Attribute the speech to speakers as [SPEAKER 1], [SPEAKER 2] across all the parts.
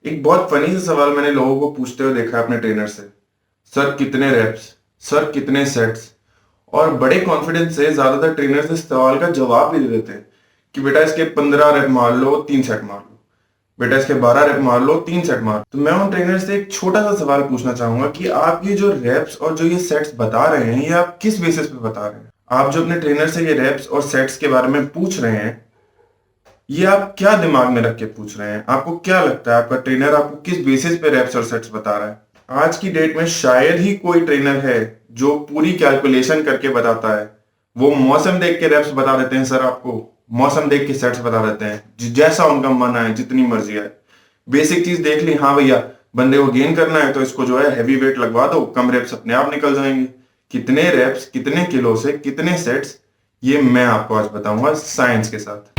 [SPEAKER 1] एक बहुत फनी सा सवाल मैंने लोगों को पूछते हुए देखा है अपने ट्रेनर से। सर कितने रेप्स, सर कितने सेट्स। और बड़े कॉन्फिडेंस से ज्यादातर ट्रेनर्स इस सवाल का जवाब भी दे देते हैं कि बेटा इसके 15 रेप मार लो, 3 सेट मार लो। बेटा इसके 12 रेप मार लो, 3 सेट मार लो। तो मैं उन ट्रेनर से एक छोटा सा सवाल पूछना चाहूंगा कि आप ये जो रेप्स और जो ये सेट्स बता रहे हैं, ये आप किस बेसिस पे बता रहे हैं? आप जो अपने ट्रेनर से ये रेप्स और सेट्स के बारे में पूछ रहे हैं, ये आप क्या दिमाग में रख के पूछ रहे हैं? आपको क्या लगता है आपका ट्रेनर आपको किस बेसिस पे रेप्स और सेट्स बता रहा है? आज की डेट में शायद ही कोई ट्रेनर है जो पूरी कैलकुलेशन करके बताता है। वो मौसम देख के रेप्स बता देते हैं सर, आपको मौसम देख के सेट्स बता देते हैं, जैसा उनका मन आए, जितनी मर्जी आए। बेसिक चीज देख ली, हाँ भैया बंदे को गेन करना है तो इसको जो है हैवी वेट लगवा दो, कम रेप्स अपने आप निकल जाएंगे। कितने रेप्स, कितने किलो से कितने सेट्स, ये मैं आपको आज बताऊंगा साइंस के साथ।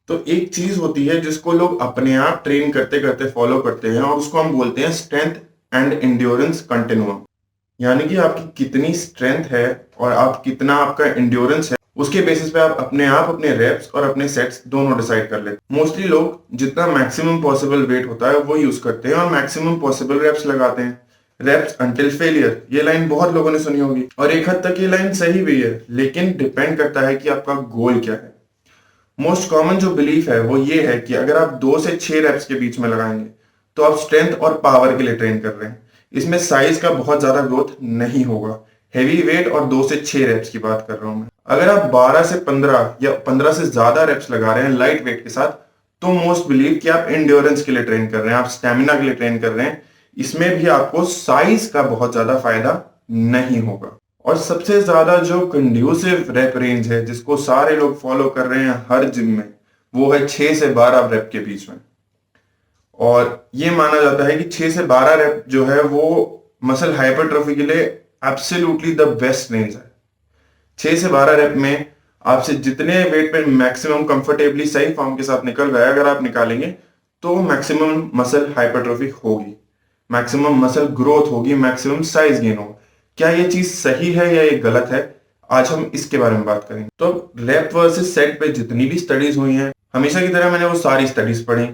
[SPEAKER 1] तो एक चीज होती है जिसको लोग अपने आप ट्रेन करते करते फॉलो करते हैं और उसको हम बोलते हैं स्ट्रेंथ एंड एंड्योरेंस कंटिन्यूम। यानी कि आपकी कितनी स्ट्रेंथ है और आप कितना आपका एंड्योरेंस है, उसके बेसिस पे आप अपने अपने रेप्स और अपने सेट्स दोनों डिसाइड कर लेते हैं। मोस्टली लोग जितना मैक्सिमम पॉसिबल वेट होता है वो यूज करते हैं और मैक्सिमम पॉसिबल रेप्स लगाते हैं। रेप्स अंटिल फेलियर, ये लाइन बहुत लोगों ने सुनी होगी और एक हद तक ये लाइन सही भी है, लेकिन डिपेंड करता है कि आपका गोल क्या है। मोस्ट कॉमन जो बिलीफ है वो ये है कि अगर आप 2 से 6 रेप्स के बीच में लगाएंगे तो आप स्ट्रेंथ और पावर के लिए ट्रेन कर रहे हैं। इसमें साइज का बहुत ज्यादा ग्रोथ नहीं होगा। हेवी वेट और 2 से 6 रेप्स की बात कर रहा हूं मैं। अगर आप 12 से 15 या 15 से ज्यादा रेप्स लगा रहे हैं लाइट वेट के साथ, तो मोस्ट बिलीव कि आप एंड्योरेंस के लिए ट्रेन कर रहे हैं, आप स्टेमिना के लिए ट्रेन कर रहे हैं। इसमें भी आपको साइज का बहुत ज्यादा फायदा नहीं होगा। और सबसे ज्यादा जो कंड्यूसिव रेप रेंज है जिसको सारे लोग फॉलो कर रहे हैं हर जिम में, वो है 6 से 12 रेप के बीच में। और ये माना जाता है कि 6 से 12 रेप जो है वो मसल हाइपरट्रोफी के लिए एब्सोल्युटली द बेस्ट रेंज है। 6 से 12 रेप में आपसे जितने वेट पे मैक्सिमम कंफर्टेबली सही फॉर्म के साथ निकल रहा है, अगर आप निकालेंगे तो मैक्सिमम मसल हाइपरट्रोफी होगी, मैक्सिमम मसल ग्रोथ होगी, मैक्सिमम साइज गेन होगा। क्या ये चीज सही है या ये गलत है, आज हम इसके बारे में बात करेंगे। तो रैप वर्सेस सेट पे जितनी भी स्टडीज हुई हैं, हमेशा की तरह मैंने वो सारी स्टडीज पढ़ी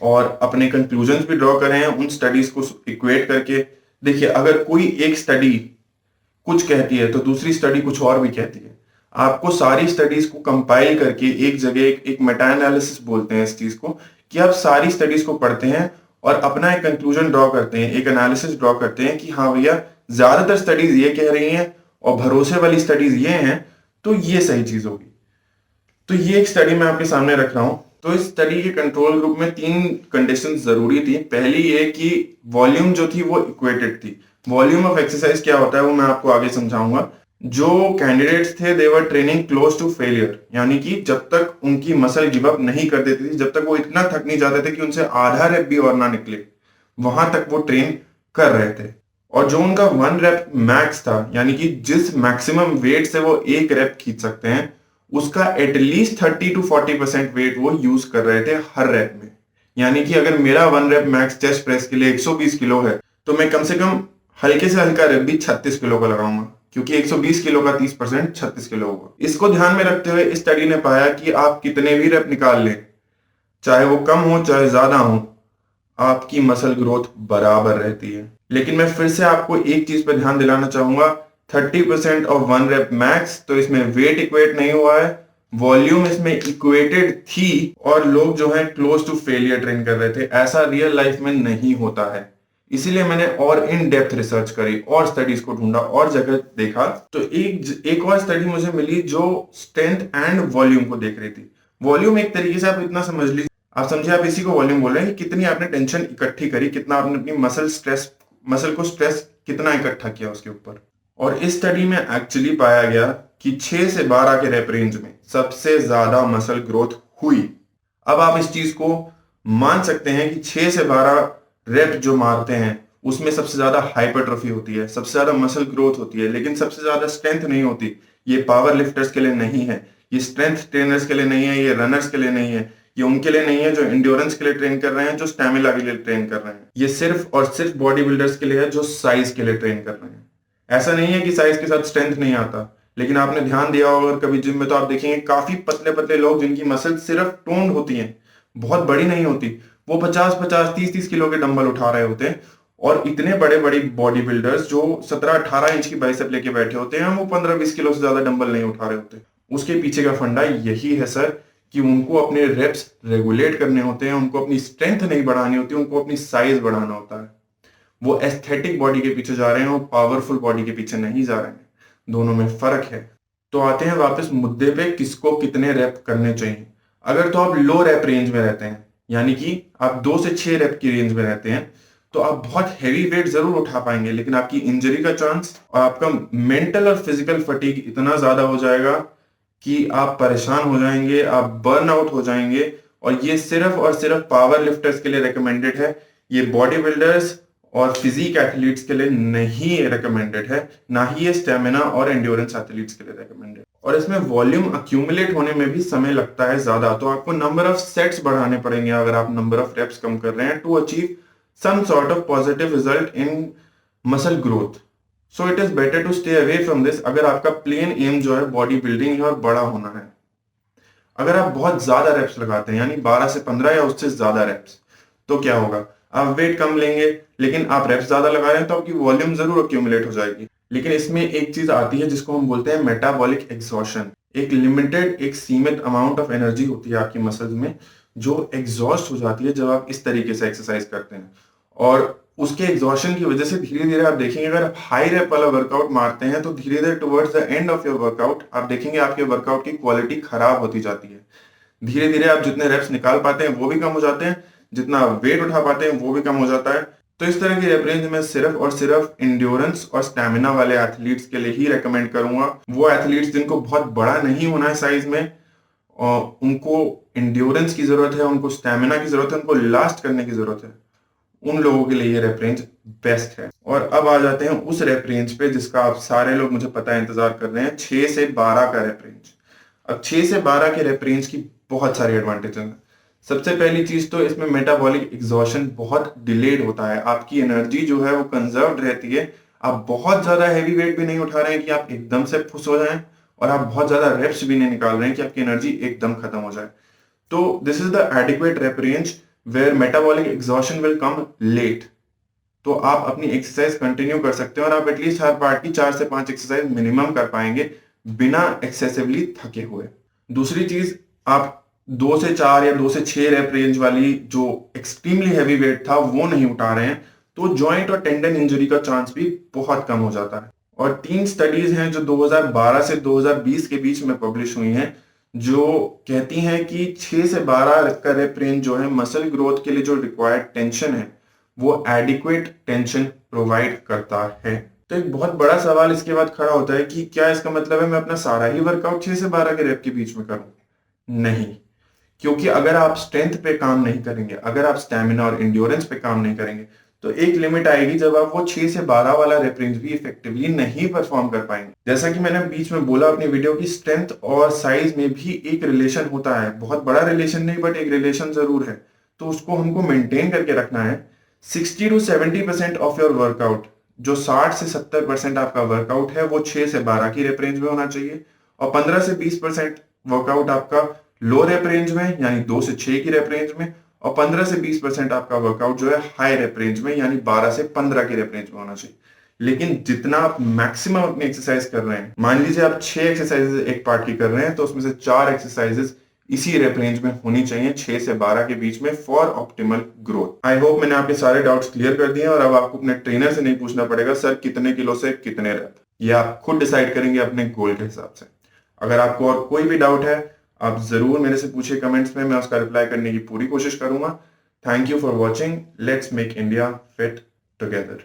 [SPEAKER 1] और अपने कंक्लूजन्स भी ड्रॉ करे हैं उन स्टडीज को इक्वेट करके। देखिए, अगर कोई एक स्टडी कुछ कहती है तो दूसरी स्टडी कुछ और भी कहती है। आपको सारी स्टडीज को कंपाइल करके एक जगह एक मेटा एनालिसिस बोलते हैं इस चीज को, कि आप सारी स्टडीज को पढ़ते हैं और अपना एक कंक्लूजन ड्रॉ करते हैं, एक एनालिसिस ड्रॉ करते हैं कि हाँ भैया ज्यादातर स्टडीज ये कह रही हैं और भरोसे वाली स्टडीज ये हैं, तो ये सही चीज होगी। तो ये एक स्टडी मैं आपके सामने रख रहा हूं। तो इस स्टडी के कंट्रोल ग्रुप में 3 कंडीशंस जरूरी थी। पहली ये कि वॉल्यूम जो थी वो इक्वेटेड थी। वॉल्यूम ऑफ एक्सरसाइज क्या होता है वो मैं आपको आगे समझाऊंगा। जो कैंडिडेट्स थे they were training close to failure, यानी कि जब तक उनकी मसल गिव अप नहीं कर देती थी, जब तक वो इतना थक नहीं जाते थे कि उनसे आधा रेप भी और ना निकले, वहां तक वो ट्रेन कर रहे थे। और जो उनका 1 रेप मैक्स था, यानी कि जिस मैक्सिमम वेट से वो एक रेप खींच सकते हैं, उसका एटलीस्ट 30 to 40% वेट वो यूज कर रहे थे हर रेप में। यानी कि अगर मेरा 1 रेप मैक्स चेस्ट प्रेस के लिए 120 किलो है, तो मैं कम से कम हल्के से हल्का रेप भी 36 किलो का लगाऊंगा, क्योंकि 120 किलो का 30% 36 किलो होगा। इसको ध्यान में रखते हुए इस स्टडी ने पाया कि आप कितने भी रेप निकाल लें, चाहे वो कम हो चाहे ज्यादा हो, आपकी मसल ग्रोथ बराबर रहती है। लेकिन मैं फिर से आपको एक चीज पर ध्यान दिलाना चाहूंगा, 30% ऑफ 1 रेप मैक्स, तो इसमें वेट इक्वेट नहीं हुआ है, वॉल्यूम इसमें इक्वेटेड थी और लोग जो है क्लोज टू फेलियर ट्रेन कर रहे थे। ऐसा रियल लाइफ में नहीं होता है। इसीलिए मैंने और इन डेप्थ रिसर्च करी और स्टडीज को ढूंढा और जगह देखा, तो एक और स्टडी मुझे मिली जो स्ट्रेंथ एंड वॉल्यूम को देख रही थी। वॉल्यूम एक तरीके से आप इतना समझ लीजिए, आप समझिए आप इसी को वॉल्यूम बोल रहे हैं कि कितनी आपने टेंशन इकट्ठी करी, कितना आपने अपनी मसल को स्ट्रेस कितना इकट्ठा किया उसके ऊपर। और इस स्टडी में एक्चुअली पाया गया कि 6 से 12 के रेप रेंज में सबसे ज्यादा मसल ग्रोथ हुई। अब आप इस चीज को मान सकते हैं कि 6 से 12 रेप जो मारते हैं उसमें सबसे ज्यादा हाइपरट्रोफी होती है, सबसे ज्यादा मसल ग्रोथ होती है, लेकिन सबसे ज्यादा स्ट्रेंथ नहीं होती। ये पावर लिफ्टर्स के लिए नहीं है, ये स्ट्रेंथ ट्रेनर्स के लिए नहीं है, ये रनर्स के लिए नहीं है, ये उनके लिए नहीं है जो इंड्योरेंस के लिए ट्रेन कर रहे हैं, जो स्टैमिना के लिए ट्रेन कर रहे हैं। ये सिर्फ और सिर्फ बॉडी बिल्डर्स के लिए है जो साइज के लिए ट्रेन कर रहे हैं। ऐसा नहीं है कि साइज के साथ स्ट्रेंथ नहीं आता, लेकिन आपने ध्यान दिया होगा अगर कभी जिम में, तो आप देखेंगे काफी पतले पतले लोग जिनकी मसल सिर्फ टोन्ड होती हैं, बहुत बड़ी नहीं होती, वो 50-50, 30-30 किलो के डंबल उठा रहे होते हैं। और इतने बड़े बड़े बॉडी बिल्डर्स जो 17-18 इंच की बाइसेप लेके बैठे होते हैं, वो 15-20 किलो से ज्यादा डंबल नहीं उठा रहे होते। उसके पीछे का फंडा यही है सर, कि उनको अपने रेप्स रेगुलेट करने होते हैं, उनको अपनी स्ट्रेंथ नहीं बढ़ानी होती, उनको अपनी साइज बढ़ाना होता है। वो एस्थेटिक बॉडी के पीछे जा रहे हैं, वो पावरफुल बॉडी के पीछे नहीं जा रहे हैं। दोनों में फर्क है। तो आते हैं वापस मुद्दे पे, किसको कितने रैप करने चाहिए। अगर तो आप लो रैप रेंज में रहते हैं, यानी कि आप 2 से 6 रैप की रेंज में रहते हैं, तो आप बहुत हैवी वेट जरूर उठा पाएंगे, लेकिन आपकी इंजरी का चांस और आपका मेंटल और फिजिकल फटीग इतना ज्यादा हो जाएगा कि आप परेशान हो जाएंगे, आप बर्न आउट हो जाएंगे। और ये सिर्फ और सिर्फ पावर लिफ्टर्स के लिए रिकमेंडेड है, ये बॉडी बिल्डर्स और फिजिक एथलीट्स के लिए नहीं रिकमेंडेड है, ना ही ये स्टेमिना और एंड्योरेंस एथलीट्स के लिए रिकमेंडेड। और इसमें वॉल्यूम अक्यूमुलेट होने में भी समय लगता है ज्यादा, तो आपको नंबर ऑफ सेट्स बढ़ाने पड़ेंगे अगर आप नंबर ऑफ रेप्स कम कर रहे हैं, to achieve some sort of positive result in muscle growth. So it is better to stay away from this, अगर आपका प्लेन एम जो है बॉडी बिल्डिंग है और बड़ा होना है। अगर आप बहुत ज्यादा रेप्स लगाते हैं, यानी 12 से 15 या उससे ज्यादा रेप्स, तो क्या होगा, आप वेट कम लेंगे, लेकिन आप रेप्स ज्यादा लगा रहे हैं, तो आपकी वॉल्यूम जरूर अक्यूमुलेट हो जाएगी। लेकिन इसमें एक चीज आती है जिसको हम बोलते हैं मेटाबॉलिक एग्जॉशन। एक लिमिटेड, एक सीमित अमाउंट ऑफ एनर्जी होती है आपकी मसल्स में जो एग्जॉस्ट हो जाती है जब आप इस तरीके से एक्सरसाइज करते हैं। और उसके एग्जॉशन की वजह से धीरे धीरे आप देखेंगे, अगर आप हाई रेप वाला वर्कआउट मारते हैं, तो धीरे धीरे towards the end of your workout आप देखेंगे आपके वर्कआउट की क्वालिटी खराब होती जाती है। धीरे धीरे आप जितने रेप्स निकाल पाते हैं वो भी कम हो जाते हैं, जितना वेट उठा पाते हैं वो भी कम हो जाता है। तो इस तरह की रेप रेंज में सिर्फ और सिर्फ इंड्योरेंस और स्टैमिना वाले एथलीट्स के लिए ही रेकमेंड करूंगा। वो एथलीट्स जिनको बहुत बड़ा नहीं होना है साइज में, और उनको इंड्योरेंस की जरूरत है, उनको स्टैमिना की जरूरत है, उनको लास्ट करने की जरूरत है, उन लोगों के लिए ये रेप रेंज बेस्ट है। और अब आ जाते हैं उस रेप रेंज पे जिसका आप सारे लोग, मुझे पता है, इंतजार कर रहे हैं, 6 से 12 का रेप रेंज। अब 6 से 12 के रेप रेंज की बहुत सारी एडवांटेज हैं। सबसे पहली चीज तो इसमें मेटाबॉलिक एग्जॉशन बहुत डिलेड होता है, आपकी एनर्जी जो है वो कंजर्व्ड रहती है। आप बहुत ज्यादा हैवी वेट भी नहीं उठा रहे हैं कि आप एकदम से फुस हो जाएं, और आप बहुत ज्यादा रेप्स भी नहीं निकाल रहे हैं कि आपकी एनर्जी एकदम खत्म हो जाए। तो this is the adequate rep range where metabolic exhaustion will come late. तो आप अपनी एक्सरसाइज कंटिन्यू कर सकते हैं और आप एटलीस्ट हर पार्ट की 4 से 5 एक्सरसाइज मिनिमम कर पाएंगे बिना एक्सेसिवली थके हुए। दूसरी चीज, आप 2 से 4 या 2 से 6 रेप रेंज वाली जो एक्सट्रीमली हैवी वेट था वो नहीं उठा रहे हैं, तो जॉइंट और टेंडन इंजरी का चांस भी बहुत कम हो जाता है। और 3 स्टडीज हैं जो 2012 से 2020 के बीच में पब्लिश हुई हैं, जो कहती हैं कि 6 से 12 का रेप रेंज जो है मसल ग्रोथ के लिए जो रिक्वायर्ड टेंशन है वो एडिक्वेट टेंशन प्रोवाइड करता है। तो एक बहुत बड़ा सवाल इसके बाद खड़ा होता है कि क्या इसका मतलब है मैं अपना सारा ही वर्कआउट 6 से 12 के रेप के बीच में करूं? नहीं, क्योंकि अगर आप स्ट्रेंथ पे काम नहीं करेंगे, अगर आप स्टैमिना और इंड्योरेंस पे काम नहीं करेंगे, तो एक लिमिट आएगी जब आप वो 6 से 12 वाला रेप रेंज भी इफेक्टिवली नहीं परफॉर्म कर पाएंगे। जैसा कि मैंने बीच में बोला अपनी वीडियो की, स्ट्रेंथ और साइज में भी एक रिलेशन होता है, बहुत बड़ा रिलेशन नहीं बट एक रिलेशन जरूर है, तो उसको हमको मेंटेन करके रखना है। 60 to 70% ऑफ योर वर्कआउट, जो 60 से 70% आपका वर्कआउट है, वो 6 से 12 की रेप रेंज में होना चाहिए, और 15 से 20% वर्कआउट आपका लो रेप रेंज में, यानी 2 से 6 की रेप रेंज में, और 15 से 20% आपका वर्कआउट जो है हाई रेप रेंज में, यानी 12 से 15 की रेप रेंज में होना चाहिए। लेकिन जितना आप मैक्सिमम अपनी एक्सरसाइज कर रहे हैं, मान लीजिए आप 6 एक्सरसाइजेज एक पार्ट की कर रहे हैं, तो उसमें से 4 एक्सरसाइजेज इसी रेप रेंज में होनी चाहिए, 6 से 12 के बीच में, for optimal growth. I hope मैंने आपके सारे डाउट्स क्लियर कर दिए और अब आपको अपने ट्रेनर से नहीं पूछना पड़ेगा सर कितने किलो से कितने रेप, ये आप खुद डिसाइड करेंगे अपने गोल के हिसाब से। अगर आपको और कोई भी डाउट है, आप जरूर मेरे से पूछिए कमेंट्स में, मैं उसका रिप्लाई करने की पूरी कोशिश करूंगा। Thank you for watching. Let's make India fit together.